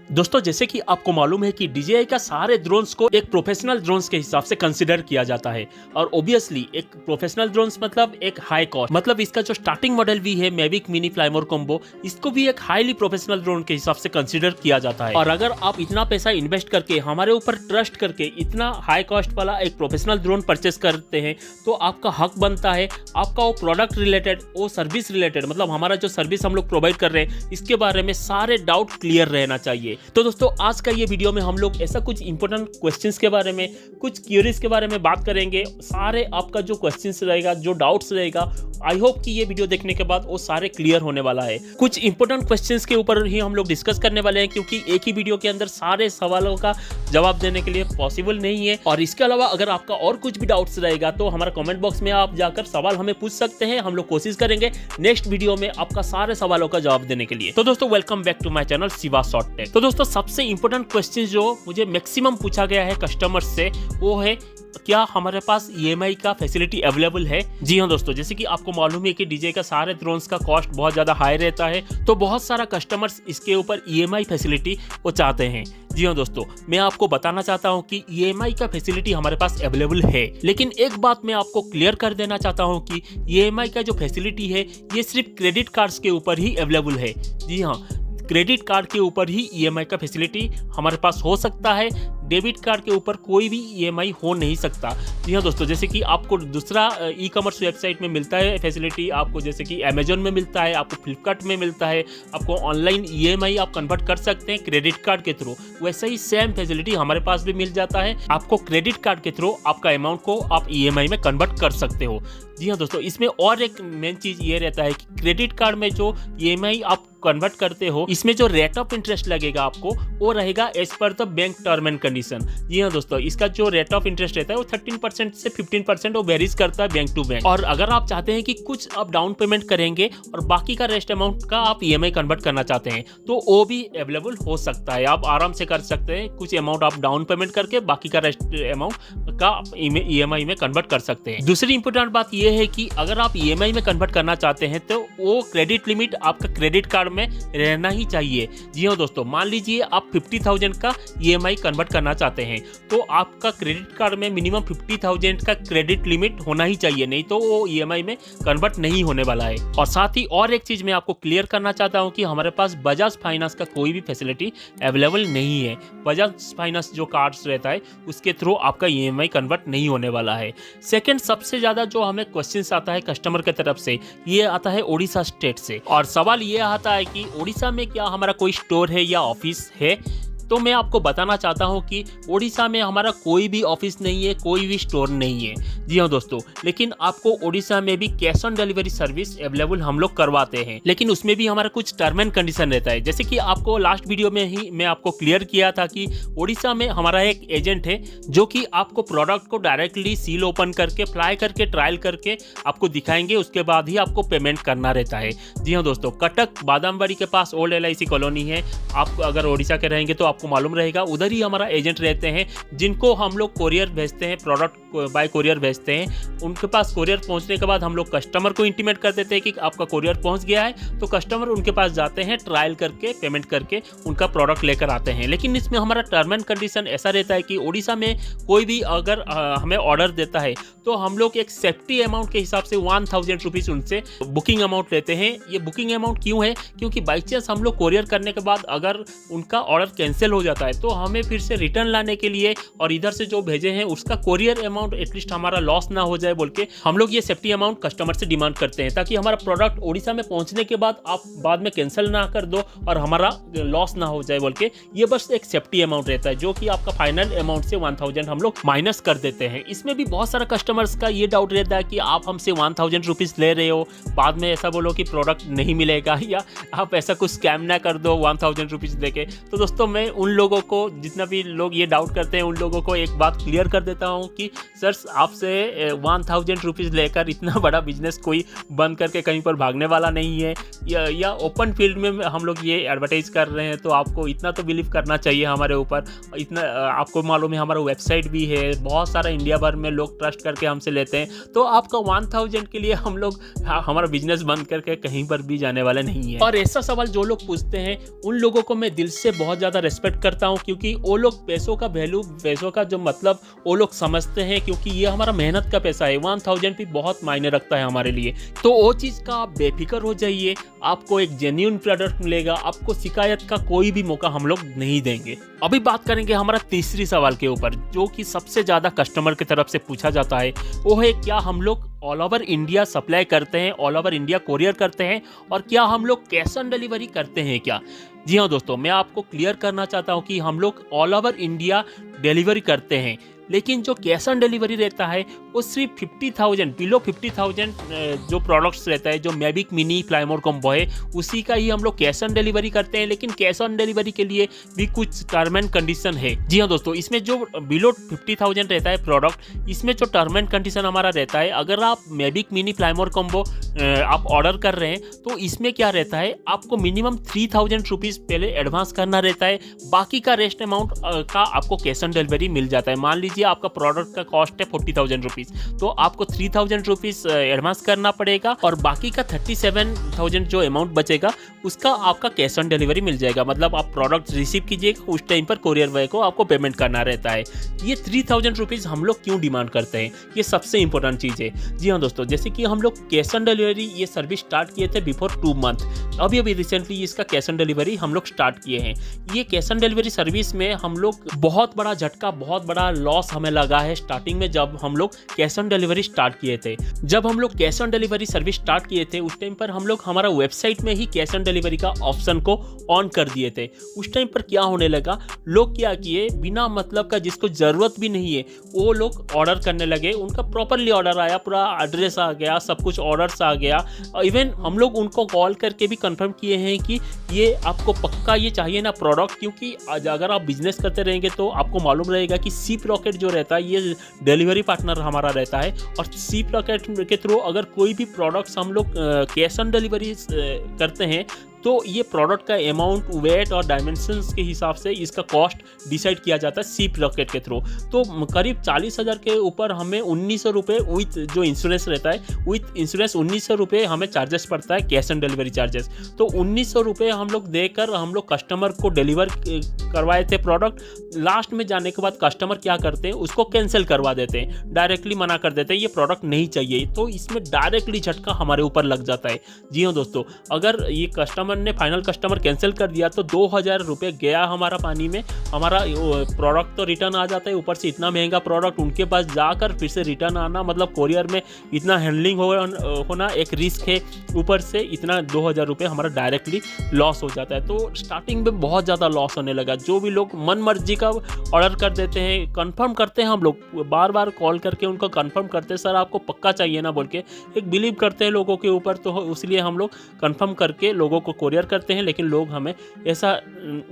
दोस्तों जैसे कि आपको मालूम है कि DJI का सारे ड्रोन्स को एक प्रोफेशनल ड्रोन्स के हिसाब से कंसीडर किया जाता है और ऑब्वियसली एक प्रोफेशनल ड्रोन्स मतलब एक हाई कॉस्ट, मतलब इसका जो स्टार्टिंग मॉडल भी है मैविक मिनी फ्लाइमोर कॉम्बो, इसको भी एक हाईली प्रोफेशनल ड्रोन के हिसाब से कंसीडर किया जाता है। और अगर आप इतना पैसा इन्वेस्ट करके हमारे ऊपर ट्रस्ट करके इतना हाई कॉस्ट वाला एक प्रोफेशनल ड्रोन परचेस करते हैं तो आपका हक बनता है आपका वो प्रोडक्ट रिलेटेड, वो सर्विस रिलेटेड, मतलब हमारा जो सर्विस हम लोग प्रोवाइड कर रहे हैं इसके बारे में सारे डाउट क्लियर रहना चाहिए। तो दोस्तों आज का ये वीडियो में हम लोग ऐसा कुछ इंपॉर्टेंट क्वेश्चंस के बारे में, कुछ क्यूरीज के बारे में बात करेंगे। सारे आपका जो क्वेश्चंस रहेगा, जो डाउट्स रहेगा, आई होप कि ये वीडियो देखने के बाद वो सारे क्लियर होने वाला है। कुछ इंपॉर्टेंट क्वेश्चंस के ऊपर ही हम लोग डिस्कस करने वाले हैं क्योंकि एक ही वीडियो के अंदर सारे सवालों का जवाब देने के लिए पॉसिबल नहीं है। और इसके अलावा अगर आपका और कुछ भी डाउट्स रहेगा तो हमारा कमेंट बॉक्स में आप जाकर सवाल हमें पूछ सकते हैं। हम लोग कोशिश करेंगे नेक्स्ट वीडियो में आपका सारे सवालों का जवाब देने के लिए। तो दोस्तों welcome back to my channel Shiva short tech. तो दोस्तों सबसे इंपॉर्टेंट क्वेश्चन जो मुझे मैक्सिमम पूछा गया है कस्टमर से वो है क्या हमारे पास EMI का फैसिलिटी अवेलेबल है। जी हाँ दोस्तों, जैसे कि आपको मालूम है कि DJI का सारे ड्रोन्स का कॉस्ट बहुत ज़्यादा हाई रहता है तो बहुत सारा कस्टमर्स इसके ऊपर EMI फैसिलिटी वो चाहते हैं। जी हाँ दोस्तों, मैं आपको बताना चाहता हूँ कि EMI का फैसिलिटी हमारे पास अवेलेबल है, लेकिन एक बात मैं आपको क्लियर कर देना चाहता हूँ कि EMI का जो फैसिलिटी है ये सिर्फ क्रेडिट कार्ड्स के ऊपर ही अवेलेबल है। जी हाँ, क्रेडिट कार्ड के ऊपर ही EMI का फैसिलिटी हमारे पास हो सकता है, डेबिट कार्ड के ऊपर कोई भी EMI हो नहीं सकता। जी हाँ दोस्तों, जैसे कि आपको दूसरा ई-कॉमर्स वेबसाइट में मिलता है फैसिलिटी, आपको जैसे कि अमेजोन में मिलता है, आपको फ्लिपकार्ट में मिलता है, आपको ऑनलाइन EMI आप कन्वर्ट कर सकते हैं क्रेडिट कार्ड के थ्रू, वैसे ही सेम फैसिलिटी हमारे पास भी मिल जाता है। आपको क्रेडिट कार्ड के थ्रू आपका अमाउंट को आप EMI में कन्वर्ट कर सकते हो। जी हाँ दोस्तों, इसमें और एक मेन चीज ये रहता है कि क्रेडिट कार्ड में जो EMI आप कन्वर्ट करते हो इसमें जो रेट ऑफ इंटरेस्ट लगेगा आपको वो रहेगा as per the bank term and condition. जी हाँ दोस्तों, इसका जो रेट ऑफ इंटरेस्ट रहता है वो 13% से 15% वो वेरीज करता है बैंक टू बैंक। और अगर आप चाहते हैं कि कुछ आप डाउन पेमेंट करेंगे और बाकी का रेस्ट अमाउंट का आप EMI कन्वर्ट करना चाहते हैं तो वो भी अवेलेबल हो सकता है, आप आराम से कर सकते हैं। कुछ अमाउंट आप डाउन पेमेंट करके बाकी का रेस्ट अमाउंट का EMI में कन्वर्ट कर सकते हैं। दूसरी इंपॉर्टेंट बात यह है कि अगर आप EMI में कन्वर्ट करना चाहते हैं तो वो क्रेडिट लिमिट आपका क्रेडिट कार्ड में रहना ही चाहिए। जी हाँ दोस्तों, मान लीजिए आप 50,000 का EMI कन्वर्ट करना चाहते हैं तो आपका क्रेडिट कार्ड में मिनिमम 50,000 का क्रेडिट लिमिट होना ही चाहिए, नहीं तो वो EMI में कन्वर्ट नहीं होने वाला है। और साथ ही और एक चीज मैं आपको क्लियर करना चाहता हूँ कि हमारे पास बजाज फाइनेंस का कोई भी फैसिलिटी अवेलेबल नहीं है। बजाज फाइनेंस जो कार्ड्स रहता है उसके थ्रू आपका EMI कन्वर्ट नहीं होने वाला है। सेकेंड सबसे ज्यादा जो हमें क्वेश्चन आता है कस्टमर की तरफ से ये आता है उड़ीसा स्टेट से, और सवाल ये आता है कि उड़ीसा में क्या हमारा कोई स्टोर है या ऑफिस है। तो मैं आपको बताना चाहता हूं कि उड़ीसा में हमारा कोई भी ऑफिस नहीं है, कोई भी स्टोर नहीं है। जी हाँ दोस्तों, लेकिन आपको उड़ीसा में भी cash on delivery service available हम लोग करवाते हैं, लेकिन उसमें भी हमारा कुछ टर्म एंड कंडीशन रहता है। जैसे कि आपको लास्ट वीडियो में ही मैं आपको क्लियर किया था कि उड़ीसा में हमारा एक एजेंट है जो कि आपको प्रोडक्ट को डायरेक्टली सील ओपन करके फ्लाई करके ट्रायल करके आपको दिखाएंगे, उसके बाद ही आपको पेमेंट करना रहता है। जी हाँ दोस्तों, कटक बादामबाड़ी के पास ओल्ड LIC कॉलोनी है। आप अगर उड़ीसा के रहेंगे तो आपको मालूम रहेगा, उधर ही हमारा एजेंट रहते हैं जिनको हम लोग कोरियर भेजते हैं, प्रोडक्ट बाय कोरियर भेजते हैं। उनके पास कोरियर पहुंचने के बाद हम लोग कस्टमर को इंटीमेट कर देते हैं कि आपका कोरियर पहुंच गया है, तो कस्टमर उनके पास जाते हैं, ट्रायल करके पेमेंट करके उनका प्रोडक्ट लेकर आते हैं। लेकिन इसमें हमारा टर्म एंड कंडीशन ऐसा रहता है कि उड़ीसा में कोई भी अगर हमें ऑर्डर देता है तो हम लोग एक सेफ्टी अमाउंट के हिसाब से 1000 रुपीज उनसे बुकिंग अमाउंट लेते हैं। ये बुकिंग अमाउंट क्यों है? क्योंकि बाई चांस हम लोग कोरियर करने के बाद अगर उनका ऑर्डर कैंसिल हो जाता है तो हमें फिर से रिटर्न लाने के लिए और इधर से जो भेजे हैं उसका कोरियर अमाउंट एटलीस्ट हमारा लॉस ना हो जाए बोल के हम लोग ये सेफ्टी अमाउंट कस्टमर से डिमांड करते हैं, ताकि हमारा प्रोडक्ट उड़ीसा में पहुंचने के बाद आप बाद में कैंसिल ना कर दो और हमारा लॉस ना हो जाए बोल के। ये बस एक सेफ्टी अमाउंट रहता है जो कि आपका फाइनल अमाउंट से 1000 हम लोग माइनस कर देते हैं। इसमें भी बहुत सारा कस्टमर्स का ये डाउट रहता है कि आप हमसे 1000 रुपीज ले रहे हो, बाद में ऐसा बोलो कि प्रोडक्ट नहीं मिलेगा या आप ऐसा कुछ स्कैम ना कर दो 1000 रुपीज देके। तो दोस्तों मैं उन लोगों को, जितना भी लोग ये डाउट करते हैं, उन लोगों को एक बात क्लियर कर देता हूँ कि सर आपसे पे 1000 रुपीज़ लेकर इतना बड़ा बिजनेस कोई बंद करके कहीं पर भागने वाला नहीं है, या ओपन फील्ड में हम लोग ये एडवर्टाइज कर रहे हैं, तो आपको इतना तो बिलीव करना चाहिए हमारे ऊपर। इतना आपको मालूम है हमारा वेबसाइट भी है, बहुत सारा इंडिया भर में लोग ट्रस्ट करके हमसे लेते हैं, तो आपका 1000 के लिए हम लोग हमारा बिजनेस बंद करके कहीं पर भी जाने वाले नहीं है। और ऐसा सवाल जो लोग पूछते हैं उन लोगों को मैं दिल से बहुत ज़्यादा रेस्पेक्ट करता हूँ, क्योंकि वो लोग पैसों का वैल्यू, पैसों का जो मतलब वो लोग समझते हैं, क्योंकि ये हमारा मेहनत का पैसा है। 1000 भी बहुत मायने रखता है हमारे लिए, तो वो चीज़ का आप बेफिक्र हो जाइए, आपको एक जेन्युइन प्रोडक्ट मिलेगा, आपको शिकायत का कोई भी मौका हम लोग नहीं देंगे। अभी बात करेंगे हमारा तीसरी सवाल के ऊपर, जो कि सबसे ज़्यादा कस्टमर की तरफ से पूछा जाता है, वो है क्या हम लोग ऑल ओवर इंडिया सप्लाई करते हैं, ऑल ओवर इंडिया कोरियर करते हैं, और क्या हम लोग कैश ऑन डिलीवरी करते हैं क्या? जी हाँ दोस्तों, मैं आपको क्लियर करना चाहता हूँ कि हम लोग ऑल ओवर इंडिया डिलीवरी करते हैं, लेकिन जो कैश ऑन डिलीवरी रहता है वो सिर्फ 50,000, बिलो 50,000 जो प्रोडक्ट्स रहता है, जो मैविक मिनी फ्लाईमोर कॉम्बो है, उसी का ही हम लोग कैश ऑन डिलीवरी करते हैं। लेकिन कैश ऑन डिलीवरी के लिए भी कुछ टर्म एंड कंडीशन है। जी हाँ दोस्तों, इसमें जो बिलो 50,000 रहता है प्रोडक्ट, इसमें जो टर्म एंड कंडीशन हमारा रहता है, अगर आप मैविक मिनी फ्लाईमोर कॉम्बो आप ऑर्डर कर रहे हैं तो इसमें क्या रहता है, आपको मिनिमम 3000 रुपीज़ पहले एडवांस करना रहता है, बाकी का रेस्ट अमाउंट का आपको कैश ऑन डिलीवरी मिल जाता है। मान लीजिए आपका प्रोडक्ट का कॉस्ट है 40,000 रुपीज़, तो आपको 3000 रुपीज़ एडवांस करना पड़ेगा, और बाकी का 37,000 जो अमाउंट बचेगा उसका आपका कैश ऑन डिलीवरी मिल जाएगा। मतलब आप प्रोडक्ट रिसीव कीजिएगा, उस टाइम पर कोरियर बॉय को आपको पेमेंट करना रहता है। ये 3000 रुपीज़ हम लोग क्यों डिमांड करते हैं, ये सबसे इंपॉर्टेंट चीज़ है। जी हाँ दोस्तों, जैसे कि हम लोग कैश ऑन डिलीवरी ये सर्विस स्टार्ट किए थे बिफोर 2 मंथ, अभी रिसेंटली इसका कैश ऑन डिलीवरी हम लोग स्टार्ट किए हैं। ये कैश ऑन डिलीवरी सर्विस में हम लोग बहुत बड़ा झटका, बहुत बड़ा लॉस हमें लगा है स्टार्टिंग में, जब हम लोग कैश ऑन डिलीवरी स्टार्ट किए थे। जब हम लोग cash on delivery service start किए थे उस टाइम पर हम लोग हमारा वेबसाइट में ही कैश ऑन डिलीवरी का ऑप्शन को ऑन कर दिए थे। उस टाइम पर क्या होने लगा, लोग क्या किए, बिना मतलब का, जिसको जरूरत भी नहीं है वो लोग ऑर्डर करने लगे। उनका प्रॉपरली ऑर्डर आया, पूरा एड्रेस आ गया, सब कुछ ऑर्डर्स आ गया। इवन हम लोग उनको कॉल करके भी कंफर्म किए हैं कि ये आपको पक्का ये चाहिए ना प्रोडक्ट, क्योंकि अगर आप बिजनेस करते रहेंगे तो आपको मालूम रहेगा कि शिप रॉकेट जो रहता है ये डिलीवरी पार्टनर हमारा रहता है, और शिप रॉकेट के थ्रू अगर कोई भी प्रोडक्ट्स हम लोग कैश ऑन डिलीवरी करते हैं तो ये प्रोडक्ट का अमाउंट, वेट और डायमेंशंस के हिसाब से इसका कॉस्ट डिसाइड किया जाता है शिप रॉकेट के थ्रू। तो करीब 40,000 के ऊपर हमें 1900 रुपये विथ जो इंश्योरेंस रहता है, विथ इंश्योरेंस 1900 रुपये हमें चार्जेस पड़ता है, कैश ऑन डिलीवरी चार्जेस। तो 1900 रुपये हम लोग देकर हम लोग कस्टमर को डिलीवर करवाए थे प्रोडक्ट। लास्ट में जाने के बाद कस्टमर क्या करते हैं, उसको कैंसिल करवा देते हैं, डायरेक्टली मना कर देते हैं, ये प्रोडक्ट नहीं चाहिए। तो इसमें डायरेक्टली झटका हमारे ऊपर लग जाता है। जी हाँ दोस्तों, अगर ये कस्टमर ने फाइनल कस्टमर कैंसिल कर दिया तो 2000 रुपये गया हमारा पानी में, हमारा प्रोडक्ट तो रिटर्न आ जाता है, ऊपर से इतना महंगा प्रोडक्ट उनके पास जाकर फिर से रिटर्न आना, मतलब कोरियर में इतना हैंडलिंग होना एक रिस्क है, ऊपर से इतना 2000 रुपये हमारा डायरेक्टली लॉस हो जाता है। तो स्टार्टिंग में बहुत ज़्यादा लॉस होने लगा। जो भी लोग मन मर्जी का ऑर्डर कर देते हैं, कंफर्म करते हैं, हम लोग बार बार कॉल करके उनको कंफर्म करते हैं, सर आपको पक्का चाहिए ना बोल के, एक बिलीव करते हैं लोगों के ऊपर, तो इसलिए हम लोग कंफर्म करके लोगों को कोरियर करते हैं। लेकिन लोग हमें ऐसा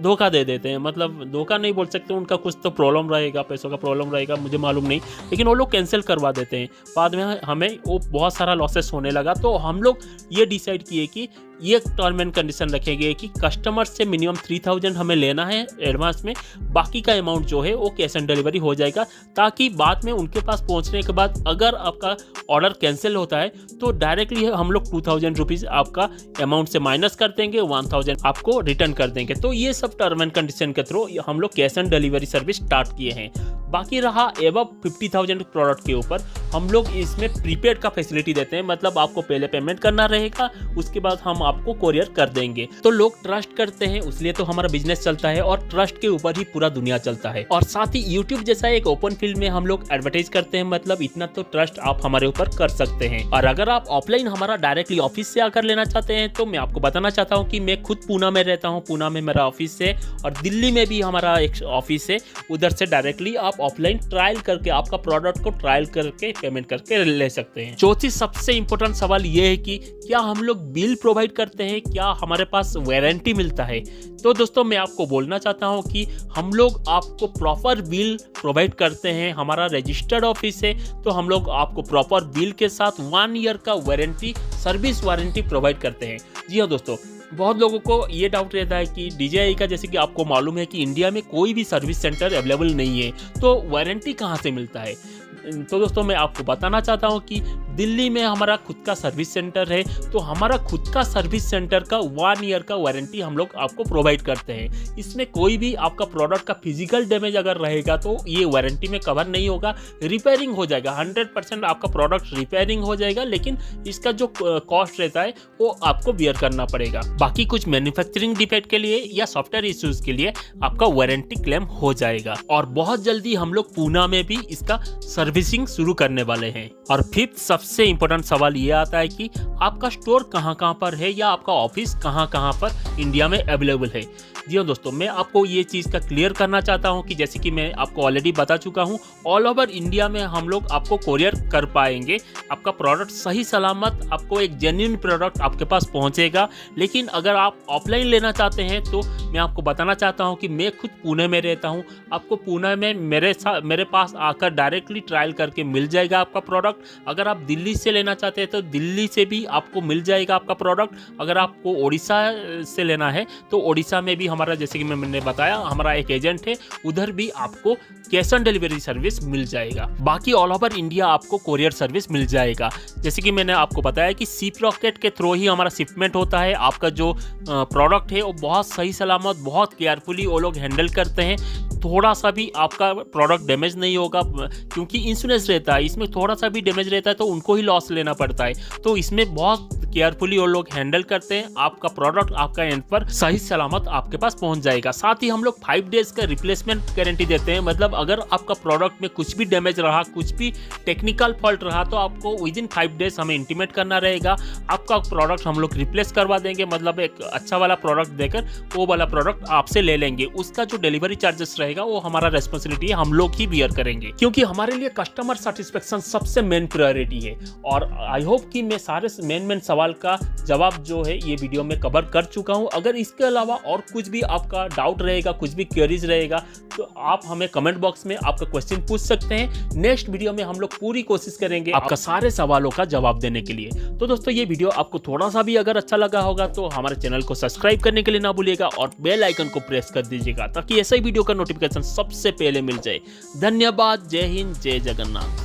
धोखा दे देते हैं, मतलब धोखा नहीं बोल सकते, उनका कुछ तो प्रॉब्लम रहेगा, पैसों का प्रॉब्लम रहेगा, मुझे मालूम नहीं, लेकिन वो लोग कैंसिल करवा देते हैं। बाद में हमें वो बहुत सारा लॉसेस होने लगा। तो हम लोग ये डिसाइड किए कि ये टर्म एंड कंडीशन रखेंगे कि कस्टमर से मिनिमम 3000 हमें लेना है एडवांस में, बाकी का अमाउंट जो है वो कैश ऑन डिलीवरी हो जाएगा, ताकि बाद में उनके पास पहुंचने के बाद अगर आपका ऑर्डर कैंसिल होता है तो डायरेक्टली हम लोग 2000 रुपीज़ आपका अमाउंट से माइनस कर देंगे, 1000 आपको रिटर्न कर देंगे। तो ये सब टर्म एंड कंडीशन के थ्रू हम लोग cash on delivery service start किए हैं। बाकी रहा एबव 50,000 प्रोडक्ट के ऊपर, हम लोग इसमें प्रीपेड का फैसिलिटी देते हैं, मतलब आपको पहले पेमेंट करना रहेगा, उसके बाद हम आपको कोरियर कर देंगे। तो लोग ट्रस्ट करते हैं, इसलिए तो हमारा बिजनेस चलता है, और ट्रस्ट के ऊपर ही पूरा दुनिया चलता है। और साथ ही यूट्यूब जैसा एक ओपन फील्ड में हम लोग एडवर्टाइज करते हैं, मतलब इतना तो ट्रस्ट आप हमारे ऊपर कर सकते हैं। और अगर आप ऑफलाइन हमारा डायरेक्टली ऑफिस से आकर लेना चाहते हैं तो मैं आपको बताना चाहता हूँ कि मैं खुद पूना में रहता हूँ, पूना में मेरा ऑफिस है, और दिल्ली में भी हमारा एक ऑफिस है, उधर से डायरेक्टली आप ऑफलाइन ट्रायल करके, आपका प्रोडक्ट को ट्रायल करके पेमेंट करके ले सकते हैं। चौथी सबसे इंपॉर्टेंट सवाल ये है कि क्या हम लोग बिल प्रोवाइड करते हैं, क्या हमारे पास वारंटी मिलता है। तो दोस्तों मैं आपको बोलना चाहता हूं कि हम लोग आपको प्रॉपर बिल प्रोवाइड करते हैं। हमारा रजिस्टर्ड ऑफिस है तो हम लोग आपको प्रॉपर बिल के साथ 1 ईयर का वारंटी, सर्विस वारंटी प्रोवाइड करते हैं। जी हाँ दोस्तों, बहुत लोगों को ये डाउट रहता है कि DJI का, जैसे कि आपको मालूम है कि इंडिया में कोई भी सर्विस सेंटर अवेलेबल नहीं है, तो वारंटी कहाँ से मिलता है। तो दोस्तों मैं आपको बताना चाहता हूँ कि दिल्ली में हमारा खुद का सर्विस सेंटर है, तो हमारा खुद का सर्विस सेंटर का 1 ईयर का वारंटी हम लोग आपको प्रोवाइड करते हैं। इसमें कोई भी आपका प्रोडक्ट का फिजिकल डैमेज अगर रहेगा तो ये वारंटी में कवर नहीं होगा, रिपेयरिंग हो जाएगा, 100% आपका प्रोडक्ट रिपेयरिंग हो जाएगा, लेकिन इसका जो कॉस्ट रहता है वो आपको बियर करना पड़ेगा। बाकी कुछ मैन्युफैक्चरिंग डिफेक्ट के लिए या सॉफ्टवेयर इश्यूज के लिए आपका वारंटी क्लेम हो जाएगा। और बहुत जल्दी हम लोग पूना में भी इसका सर्विसिंग शुरू करने वाले हैं। और फिफ्थ सबसे इंपॉर्टेंट सवाल ये आता है कि आपका स्टोर कहां पर है या आपका ऑफिस कहां पर इंडिया में अवेलेबल है। जी हाँ दोस्तों, मैं आपको ये चीज़ का क्लियर करना चाहता हूँ कि जैसे कि मैं आपको ऑलरेडी बता चुका हूँ, ऑल ओवर इंडिया में हम लोग आपको कोरियर कर पाएंगे। आपका प्रोडक्ट सही सलामत, आपको एक जेन्युइन प्रोडक्ट आपके पास पहुँचेगा। लेकिन अगर आप ऑफलाइन लेना चाहते हैं तो मैं आपको बताना चाहता हूँ कि मैं खुद पुणे में रहता हूँ। आपको पुणे में मेरे पास आकर डायरेक्टली ट्रायल करके मिल जाएगा आपका प्रोडक्ट। अगर आप दिल्ली से लेना चाहते हैं तो दिल्ली से भी आपको मिल जाएगा आपका प्रोडक्ट। अगर आपको उड़ीसा से लेना है तो उड़ीसा में भी हमारा, जैसे कि मैंने बताया, हमारा एक एजेंट है, उधर भी आपको कैश ऑन डिलीवरी सर्विस मिल जाएगा। बाकी ऑल ओवर इंडिया आपको कोरियर सर्विस मिल जाएगा। जैसे कि मैंने आपको बताया कि शिप रॉकेट के थ्रू ही हमारा शिपमेंट होता है। आपका जो प्रोडक्ट है वो बहुत सही सलामत, बहुत केयरफुली वो लोग हैंडल करते हैं। थोड़ा सा भी आपका प्रोडक्ट डैमेज नहीं होगा, क्योंकि इंश्योरेंस रहता है, इसमें थोड़ा सा भी डैमेज रहता है तो उनको ही लॉस लेना पड़ता है। तो इसमें बहुत केयरफुली वो लोग हैंडल करते हैं। आपका प्रोडक्ट आपका एंड पर सही सलामत आपके पास पहुंच जाएगा। साथ ही हम लोग 5 डेज का रिप्लेसमेंट गारंटी देते हैं। मतलब अगर आपका प्रोडक्ट में कुछ भी डैमेज रहा, कुछ भी टेक्निकल फॉल्ट रहा, तो आपको विदिन 5 डेज हमें इंटीमेट करना रहेगा। आपका प्रोडक्ट हम लोग रिप्लेस करवा देंगे, मतलब एक अच्छा वाला प्रोडक्ट देकर वो वाला प्रोडक्ट आपसे ले लेंगे। उसका जो डिलीवरी चार्जेस रहेगा वो हमारा रेस्पॉन्सिबिलिटी है, हम लोग ही बियर करेंगे, क्योंकि हमारे लिए कस्टमर सेटिस्फेक्शन सबसे मेन प्रायोरिटी है। और आई होप कि मैं सारे मेन सवाल का जवाब जो है ये वीडियो में कवर कर चुका हूं। अगर इसके अलावा और कुछ भी आपका डाउट रहेगा, कुछ भी क्वेरीज रहेगा, तो आप हमें कमेंट बॉक्स में आपका क्वेश्चन पूछ सकते हैं। नेक्स्ट वीडियो में हम लोग पूरी कोशिश करेंगे आपका सारे सवालों का जवाब देने के लिए। तो दोस्तों ये वीडियो आपको थोड़ा सा भी अगर अच्छा लगा होगा तो हमारे चैनल को सब्सक्राइब करने के लिए ना भूलिएगा और बेल आइकन को प्रेस कर दीजिएगा, ताकि ऐसा ही वीडियो का नोटिफिकेशन सबसे पहले मिल जाए। धन्यवाद। जय हिंद, जय जगन्नाथ।